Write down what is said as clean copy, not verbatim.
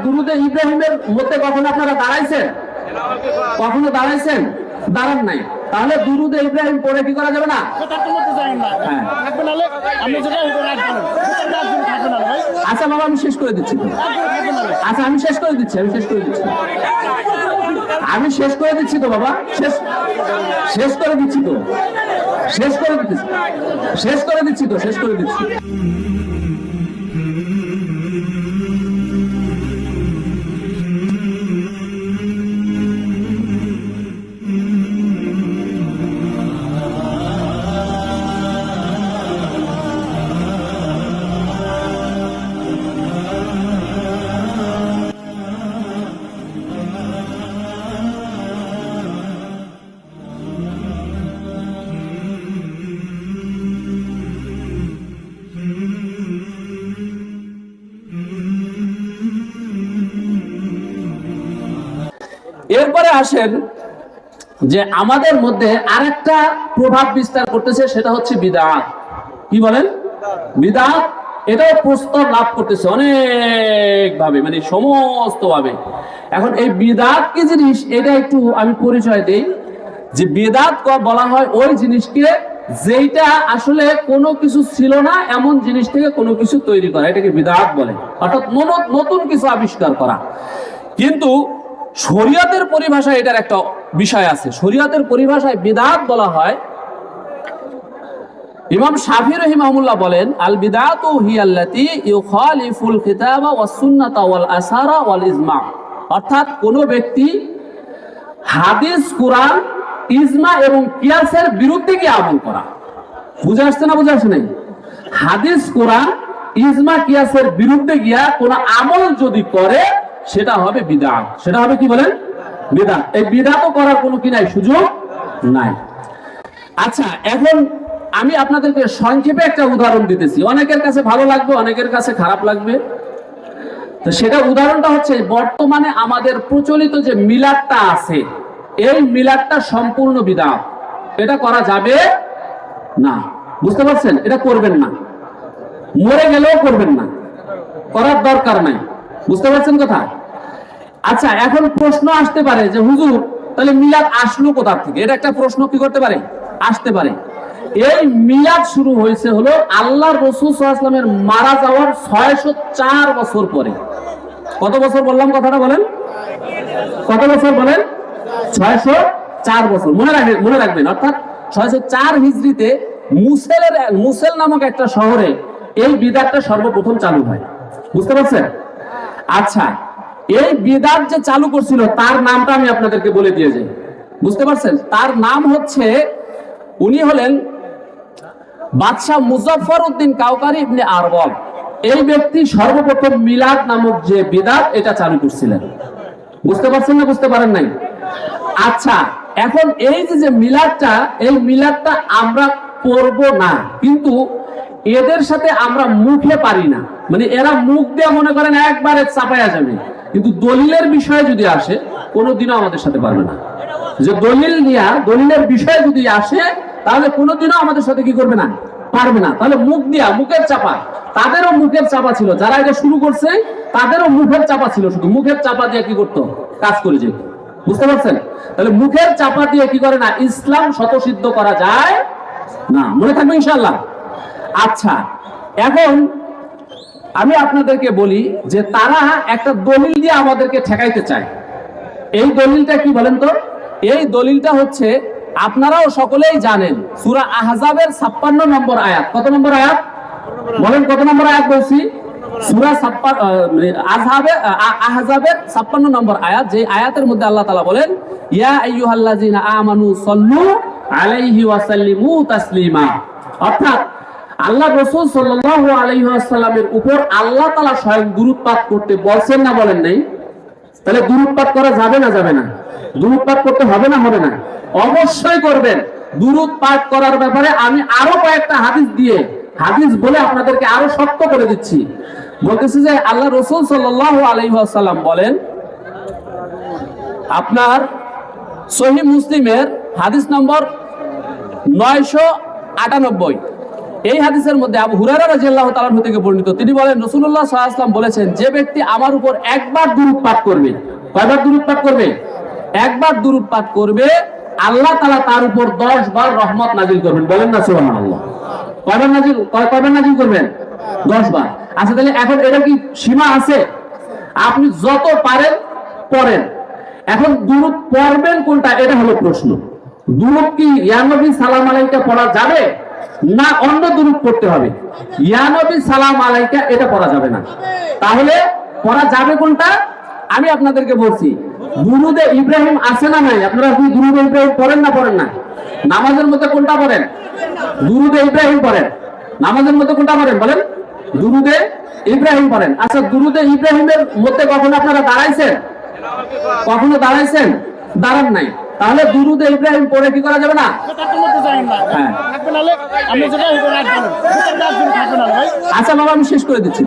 দুরুদে ইব্রাহিমের মধ্যে কখনো আপনারা দাঁড়াইছেন? কখনো দাঁড়াইছেন? দাঁড়ান নাই। তাহলে দুরুদে ইব্রাহিম পড়ে কি করা যাবে না? আচ্ছা বাবা, আমি শেষ করে দিচ্ছি। আচ্ছা আমি শেষ করে দিচ্ছি তো বাবা, শেষ করে দিচ্ছি। এরপরে আসেন যে আমাদের মধ্যে আরেকটা প্রভাব বিস্তার করতেছে, সেটা হচ্ছে বিদআত। কি বলেন? বিদআত এটাও প্রস্তর লাভ করতেছে অনেক ভাবে, মানে সমস্ত ভাবে। এখন এই বিদআত কি জিনিস এটা একটু আমি পরিচয় দেই। যে বিদআত বলা হয় ওই জিনিসকে যেটা আসলে কোনো কিছু ছিল না এমন জিনিস থেকে কোনো কিছু তৈরি করা, এটাকে বিদআত বলে। অর্থাৎ নতুন কিছু আবিষ্কার করা। কিন্তু শরীয়তের পরিভাষায় এটার একটা বিষয় আছে। শরীয়তের পরিভাষায় বিদআত বলা হয়, ইমাম শাফি রাহিমাহুল্লাহ বলেন, আল বিদআতু হিয়াল্লাতী ইউখালিফুল কিতাবা ওয়াস সুন্নাতা ওয়াল আসারা ওয়াল ইজমা। অর্থাৎ কোন ব্যক্তি হাদিস, কুরআন, ইজমা এবং কিয়াসের বিরুদ্ধে গিয়ে আমল করা। বুঝে আসছে না? বুঝে আসছে না? হাদিস, কুরআন, ইজমা, কিয়াসের বিরুদ্ধে গিয়া কোন আমল যদি করে সেটা হবে বিদআত। সেটা হবে কি বলেন? বিদআত। এই বিদআতও করার কোনো কি নাই, সুযোগ নাই। আচ্ছা, এখন আমি আপনাদেরকে সংক্ষেপে একটা উদাহরণ দিতেছি। অনেকের কাছে ভালো লাগবে, অনেকের কাছে খারাপ লাগবে। তো সেটা উদাহরণটা হচ্ছে, বর্তমানে আমাদের প্রচলিত যে মিলাদটা আছে, এই মিলাদটা সম্পূর্ণ বিদআত। এটা করা যাবে না। বুঝতে পারছেন? এটা করবেন না, মরে গেলেও করবেন না, করার দরকার নাই। বুঝতে পারছেন কথা? আচ্ছা, এখন প্রশ্ন আসতে পারে যে হুজুর তাহলে মিলাদ আসলো কোথা থেকে? এটা একটা প্রশ্ন কি করতে পারে, আসতে পারে। এই মিলাদ শুরু হয়েছে হলো আল্লাহর রাসূল সাল্লাল্লাহু আলাইহি ওয়াসাল্লামের মারা যাওয়ার 604 বছর পরে। কত বছর বললাম? কথাটা বলেন, কত বছর বলেন? 604 বছর। মনে রাখবেন। অর্থাৎ 604 হিজরিতে মুসেল নামক একটা শহরে এই বিদআতটা সর্বপ্রথম চালু হয়। বুঝতে পারছেন? আচ্ছা, এই বিদআত যে চালু করছিল তার নামটা আমি আপনাদেরকে বলে দিয়ে যাই। বুঝতে পারছেন? তার নাম হচ্ছে, উনি হলেন বাদশাহ মুজাফফরউদ্দিন কাওকারি ইবনে আরবল। এই ব্যক্তি সর্বপ্রথম মিলাদ নামক যে বিদআত এটা চালু করছিলেন। বুঝতে পারছেন না? বুঝতে পারেন নাই? আচ্ছা, এখন এই যে মিলাদটা, এই মিলাদটা আমরা করব না, কিন্তু এদের সাথে আমরা মুখে পারি না। মানে এরা মুখ দিয়ে মনে করেন একবারে চাপায়া যাবে, কিন্তু দলিলের বিষয়ে যদি আসে কোনোদিনও আমাদের সাথে পারবে না। যে দলিলের বিষয়ে যদি আসে তাহলে কোনোদিনও আমাদের সাথে কি করবে না, পারবে না। তাহলে মুখের চাপা, তাদেরও মুখের চাপা ছিল। যারা এটা শুরু করছে তাদেরও মুখের চাপা ছিল, শুধু মুখের চাপা দিয়ে কি করতো, কাজ করে যেত। বুঝতে পারছেন? তাহলে মুখের চাপা দিয়ে কি করে না, ইসলাম স্বতঃসিদ্ধ করা যায় না। মনে থাকবে ইনশাআল্লাহ। আচ্ছা, এখন আমি আপনাদেরকে বলি যে তারা একটা দলিল দিয়ে আমাদেরকে ঠেকাইতে চায়। এই দলিলটা কি বলেন তো? এই দলিলটা হচ্ছে, আপনারাও সকলেই জানেন, সূরা আহজাবের 56 নম্বর আয়াত। কত নম্বর আয়াত বলেন? কত নম্বর আয়াত বলছি? সূরা আহজাবের 56 নম্বর আয়াত। যে আয়াতের মধ্যে আল্লাহ তাআলা বলেন, ইয়া আইয়ুহাল্লাযিনা আমানু সাল্লু আলাইহি ওয়া সাল্লিমু তাসলিমা। অর্থাৎ আল্লাহ রাসূল সাল্লাল্লাহু আলাইহি ওয়াসাল্লামের উপর আল্লাহ তাআলা স্বয়ং দুরূদ পাঠ করতে বলছেন না বলেন নাই? তাহলে দুরূদ পাঠ করা যাবে না, যাবে না? দুরূদ পাঠ করতে হবে না, হবে না? অবশ্যই করবেন। দুরূদ পাঠ করার ব্যাপারে আমি আরো কয়েকটা হাদিস বলে আপনাদেরকে আরো শক্ত করে দিচ্ছি। বলতেছি যে আল্লাহ রাসূল সাল্লাল্লাহু আলাইহি ওয়াসাল্লাম বলেন, আপনার সহিহ মুসলিমের হাদিস নম্বর 998, এই হাদিসের মধ্যে আবু হুরায়রা রাদিয়াল্লাহু তাআলা থেকে বর্ণিত, তিনি বলেন রাসূলুল্লাহ সাল্লাল্লাহু আলাইহি ওয়াসাল্লাম বলেছেন, যে ব্যক্তি আমার উপর একবার দুরূদ পাঠ করবে, কয়বার দুরূদ পাঠ করবে? একবার দুরূদ পাঠ করবে, আল্লাহ তাআলা তার উপর 10 বার রহমত নাজিল করবেন। বলেন না সুবহানাল্লাহ। কয়বার নাজিল করবেন? 10 বার। আচ্ছা, তাহলে এখন এটা কি সীমা আছে? আপনি যত পারেন পড়েন। এখন দুরূদ পড়বেন কোনটা, এটা হলো প্রশ্ন। দুরূদ কি ইয়া নবী সালাম আলাইকা পড়া যাবে, না অন্য দুরূদ পড়তে হবে? ইয়া নবী সালাম আলাইকা এটা পড়া যাবে না। তাহলে পড়া যাবে কোনটা? আমি আপনাদেরকে বলছি, দুরূদে ইব্রাহিম আছে না নাই? আপনারা কি দুরূদে ইব্রাহিম পড়েন না পড়েন না? নামাজের মধ্যে কোনটা পড়েন? দুরূদে ইব্রাহিম পড়েন। নামাজের মধ্যে কোনটা পড়েন বলেন? দুরূদে ইব্রাহিম পড়েন। আচ্ছা, দুরূদে ইব্রাহিমের মধ্যে কখনো আপনারা দাঁড়াইছেন? কখনো দাঁড়াইছেন? দাঁড়ান নাই। তাহলে দুরূদে ইব্রাহিম পড়ে কি করা যাবে না? হ্যাঁ। আচ্ছা বাবা, আমি শেষ করে দিচ্ছি।